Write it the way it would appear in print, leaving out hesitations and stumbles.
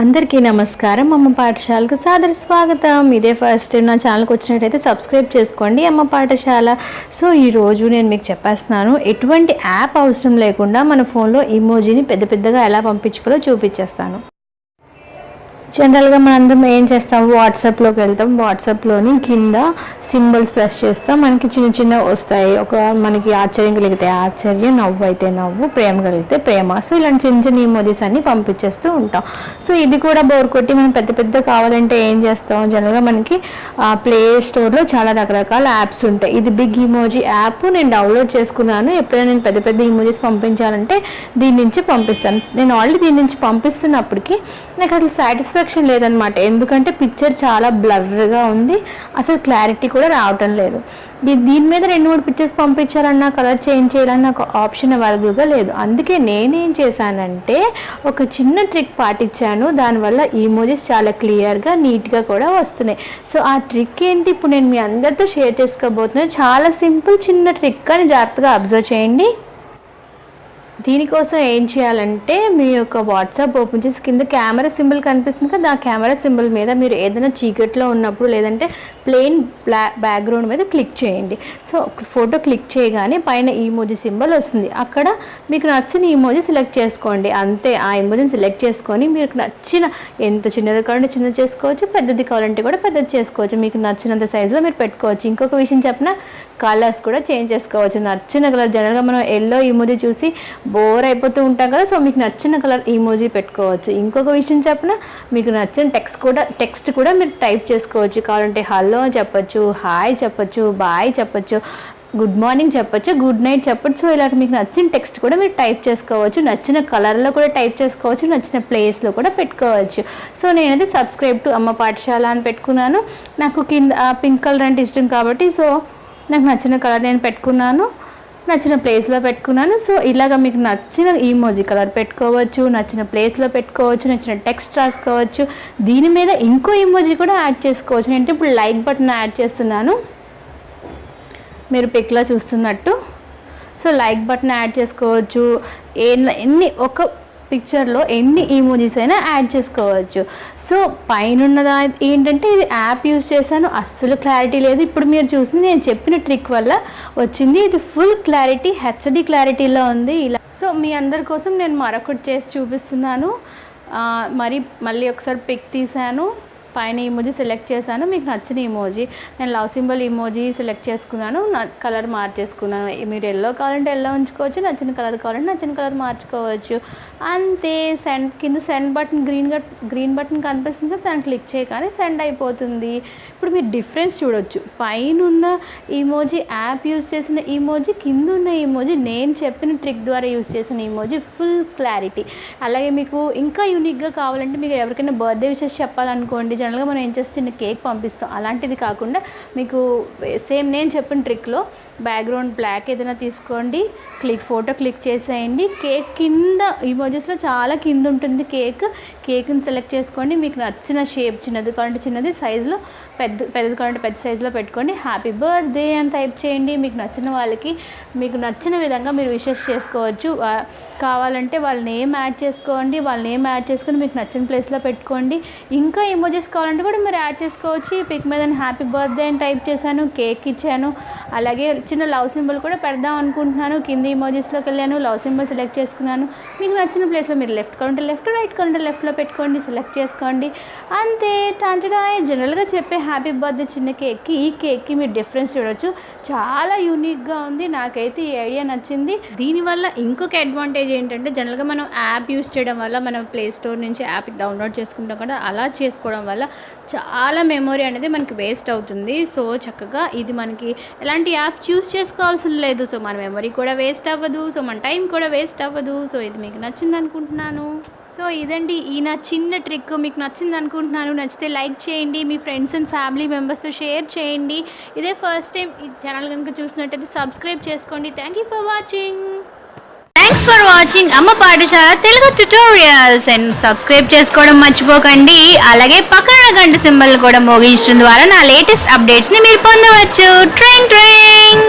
అందరికీ నమస్కారం. అమ్మ పాఠశాలకు సాదర స్వాగతం. ఇదే ఫస్ట్ టైం నా ఛానల్కి వచ్చినట్టయితే సబ్స్క్రైబ్ చేసుకోండి అమ్మ పాఠశాల. సో ఈరోజు నేను మీకు చెప్పేస్తున్నాను, ఎటువంటి యాప్ అవసరం లేకుండా మన ఫోన్లో ఇమోజీని పెద్ద పెద్దగా ఎలా పంపించుకోవాలో చూపించేస్తాను. జనరల్గా మనందరం ఏం చేస్తాం, వాట్సాప్లోకి వెళ్తాం, వాట్సాప్లోని కింద సింబల్స్ ప్రెస్ చేస్తాం, మనకి చిన్న చిన్న వస్తాయి. మనకి ఆశ్చర్యం కలిగితే ఆశ్చర్యం, నవ్వు అయితే నవ్వు, ప్రేమ కలిగితే ప్రేమ. సో ఇలాంటి చిన్న చిన్న ఇమోజీస్ అన్ని పంపించేస్తూ ఉంటాం. సో ఇది కూడా బోర్ కొట్టి మనం పెద్ద పెద్ద కావాలంటే ఏం చేస్తాం, జనరల్గా మనకి ప్లే స్టోర్లో చాలా రకరకాల యాప్స్ ఉంటాయి. ఇది బిగ్ ఇమోజీ యాప్ నేను డౌన్లోడ్ చేసుకున్నాను. ఎప్పుడైనా నేను పెద్ద పెద్ద ఇమోజీస్ పంపించాలంటే దీని నుంచి పంపిస్తాను. నేను ఆల్రెడీ దీని నుంచి పంపిస్తున్నప్పటికీ నాకు అసలు సాటిస్ఫాక్షన్ లేదనమాట. ఎందుకంటే పిక్చర్ చాలా బ్లర్గా ఉంది, అసలు క్లారిటీ కూడా రావటం లేదు. దీని మీద 2-3 పిక్చర్స్ పంపించాలన్నా కలర్ చేంజ్ చేయాలన్నా నాకు ఆప్షన్ అవైలబుల్గా లేదు. అందుకే నేనేం చేశానంటే ఒక చిన్న ట్రిక్ పాటించాను. దానివల్ల ఇమోజీస్ చాలా క్లియర్గా నీట్గా కూడా వస్తున్నాయి. సో ఆ ట్రిక్ ఏంటి ఇప్పుడు నేను మీ అందరితో షేర్ చేసుకోబోతున్నాను. చాలా సింపుల్ చిన్న ట్రిక్, కానీ జాగ్రత్తగా అబ్జర్వ్ చేయండి. దీనికోసం ఏం చేయాలంటే మీ యొక్క వాట్సాప్ ఓపెన్ చేసి కింద కెమెరా సింబల్ కనిపిస్తుంది కదా, ఆ కెమెరా సింబల్ మీద మీరు ఏదైనా చీకట్లో ఉన్నప్పుడు లేదంటే ప్లెయిన్ బ్యాక్గ్రౌండ్ మీద క్లిక్ చేయండి. సో ఫోటో క్లిక్ చేయగానే పైన ఈమోజీ సింబల్ వస్తుంది. అక్కడ మీకు నచ్చిన ఈమోజీ సెలెక్ట్ చేసుకోండి. అంతే, ఆ ఈమోజీని సెలెక్ట్ చేసుకొని మీకు నచ్చిన, ఎంత చిన్నది కావాలంటే చిన్నది చేసుకోవచ్చు, పెద్దది కావాలంటే కూడా పెద్దది చేసుకోవచ్చు. మీకు నచ్చినంత సైజులో మీరు పెట్టుకోవచ్చు. ఇంకొక విషయం చెప్పిన, కలర్స్ కూడా చేంజ్ చేసుకోవచ్చు. నచ్చిన కలర్, జనరల్గా మనం ఎల్లో ఈమోజీ చూసి బోర్ అయిపోతూ ఉంటాం కదా, సో మీకు నచ్చిన కలర్ ఈమోజీ పెట్టుకోవచ్చు. ఇంకొక విషయం చెప్పిన, మీకు నచ్చిన టెక్స్ట్ కూడా మీరు టైప్ చేసుకోవచ్చు. కావాలంటే హలో చెప్పచ్చు, హాయ్ చెప్పచ్చు, బాయ్ చెప్పచ్చు, గుడ్ మార్నింగ్ చెప్పచ్చు, గుడ్ నైట్ చెప్పచ్చు. సో ఇలా మీకు నచ్చిన టెక్స్ట్ కూడా మీరు టైప్ చేసుకోవచ్చు. నచ్చిన కలర్లో కూడా టైప్ చేసుకోవచ్చు, నచ్చిన ప్లేస్లో కూడా పెట్టుకోవచ్చు. సో నేనైతే సబ్స్క్రైబ్ టు అమ్మ పాఠశాల అని పెట్టుకున్నాను. నాకు కింద పింక్ కలర్ అంటే ఇష్టం కాబట్టి సో నాకు నచ్చిన కలర్ నేను పెట్టుకున్నాను, నచ్చిన ప్లేస్లో పెట్టుకున్నాను. సో ఇలాగ మీకు నచ్చిన ఈమోజీ కలర్ పెట్టుకోవచ్చు, నచ్చిన ప్లేస్లో పెట్టుకోవచ్చు, నచ్చిన టెక్స్ట్ రాసుకోవచ్చు. దీని మీద ఇంకో ఈమోజీ కూడా యాడ్ చేసుకోవచ్చు. నేను ఇప్పుడు లైక్ బటన్ యాడ్ చేస్తున్నాను, మీరు పిక్లో చూస్తున్నట్టు. సో లైక్ బటన్ యాడ్ చేసుకోవచ్చు. ఒక పిక్చర్లో ఎన్ని ఈమోజీస్ అయినా యాడ్ చేసుకోవచ్చు. సో పైన ఏంటంటే ఇది యాప్ యూజ్ చేశాను, అస్సలు క్లారిటీ లేదు. ఇప్పుడు మీరు చూస్తుంది నేను చెప్పిన ట్రిక్ వల్ల వచ్చింది. ఇది ఫుల్ క్లారిటీ, హెచ్డి క్లారిటీలో ఉంది. ఇలా సో మీ అందరి కోసం నేను మరొకటి చేసి చూపిస్తున్నాను. మళ్ళీ ఒకసారి పిక్ తీసాను, పైన ఇమోజీ సెలెక్ట్ చేశాను. మీకు నచ్చిన ఇమోజీ, నేను లవ్ సింబల్ ఇమోజీ సెలెక్ట్ చేసుకున్నాను, కలర్ మార్చేసుకున్నాను. మీరు ఎల్లో కావాలంటే ఎల్లో ఉంచుకోవచ్చు, నచ్చిన కలర్ కావాలంటే నచ్చిన కలర్ మార్చుకోవచ్చు. అంతే. కింద సెండ్ బటన్ గ్రీన్ బటన్ కనిపిస్తుంది కదా, దాన్ని క్లిక్ చేయగానే సెండ్ అయిపోతుంది. ఇప్పుడు మీరు డిఫరెన్స్ చూడొచ్చు. పైన ఉన్న ఇమోజీ యాప్ యూజ్ చేసిన ఇమోజీ, కింద ఉన్న ఇమోజీ నేను చెప్పిన ట్రిక్ ద్వారా యూజ్ చేసిన ఇమోజీ, ఫుల్ క్లారిటీ. అలాగే మీకు ఇంకా యూనిక్గా కావాలంటే, మీకు ఎవరికైనా బర్త్డే విషెస్ చెప్పాలనుకోండి, జనరల్గా మనం ఏం చేస్తే చిన్న కేక్ పంపిస్తాం, అలాంటిది కాకుండా మీకు సేమ్ నేను చెప్పిన ట్రిక్లో బ్యాక్గ్రౌండ్ బ్లాక్ ఏదైనా తీసుకోండి, ఫోటో క్లిక్ చేసేయండి. కేక్ కింద ఇమోజెస్లో చాలా కింద ఉంటుంది కేక్ని సెలెక్ట్ చేసుకోండి. మీకు నచ్చిన షేప్, చిన్నది కావాలంటే చిన్నది, సైజులో పెద్దది కావాలంటే పెద్ద సైజులో పెట్టుకోండి. హ్యాపీ బర్త్డే అని టైప్ చేయండి. మీకు నచ్చిన వాళ్ళకి మీకు నచ్చిన విధంగా మీరు విషెస్ చేసుకోవచ్చు. కావాలంటే వాళ్ళ నేమ్ యాడ్ చేసుకోండి, మీకు నచ్చిన ప్లేస్లో పెట్టుకోండి. ఇంకా ఇమోజెస్ కావాలంటే కూడా మీరు యాడ్ చేసుకోవచ్చు. ఈ పిక్ మీద హ్యాపీ బర్త్డే అని టైప్ చేశాను, కేక్ ఇచ్చాను. అలాగే చిన్న లవ్ సింబల్ కూడా పెడదాం అనుకుంటున్నాను. కింద ఇమోజెస్లోకి వెళ్ళాను, లవ్ సింబల్ సెలెక్ట్ చేసుకున్నాను. మీకు నచ్చిన ప్లేస్లో మీరు లెఫ్ట్ కావాలంటే లెఫ్ట్, రైట్ కావాలంటే లెఫ్ట్లో పెట్టుకోండి, సెలెక్ట్ చేసుకోండి. అంతే. టాంటడాయ్. జనరల్గా చెప్పే హ్యాపీ బర్త్డే చిన్న కేక్కి ఈ కేక్కి మీరు డిఫరెన్స్ చూడొచ్చు. చాలా యూనిక్గా ఉంది. నాకైతే ఈ ఐడియా నచ్చింది. దీనివల్ల ఇంకొక అడ్వాంటేజ్ ఏంటంటే, జనరల్గా మనం యాప్ యూస్ చేయడం వల్ల మనం ప్లే స్టోర్ నుంచి యాప్ డౌన్లోడ్ చేసుకుంటాం కదా, అలా చేసుకోవడం వల్ల చాలా మెమొరీ అనేది మనకి వేస్ట్ అవుతుంది. సో చక్కగా ఇది మనకి ఎలాంటి యాప్ యూస్ చేసుకోవాల్సిన లేదు. సో మన మెమొరీ కూడా వేస్ట్ అవ్వదు, సో మన టైం కూడా వేస్ట్ అవ్వదు. సో ఇది మీకు నచ్చింది అనుకుంటున్నాను. సో ఇదండి ఈ నా చిన్న ట్రిక్. మీకు నచ్చింది అనుకుంటున్నాను. నచ్చితే లైక్ చేయండి, మీ ఫ్రెండ్స్ అండ్ ఫ్యామిలీ మెంబర్స్తో షేర్ చేయండి. ఇదే ఫస్ట్ టైం ఈ ఛానల్ కనుక చూసినట్టయితే సబ్స్క్రైబ్ చేసుకోండి. Thank you for watching. Thanks for watching అమ్మ పాఠశాల తెలుగు ట్యుటోరియల్స్. అండ్ సబ్స్క్రైబ్ చేసుకోవడం మర్చిపోకండి. అలాగే పక్కన గంట సింబల్ కూడా మోగించడం ద్వారా నా లేటెస్ట్ అప్డేట్స్ని మీరు పొందవచ్చు. ట్రైన్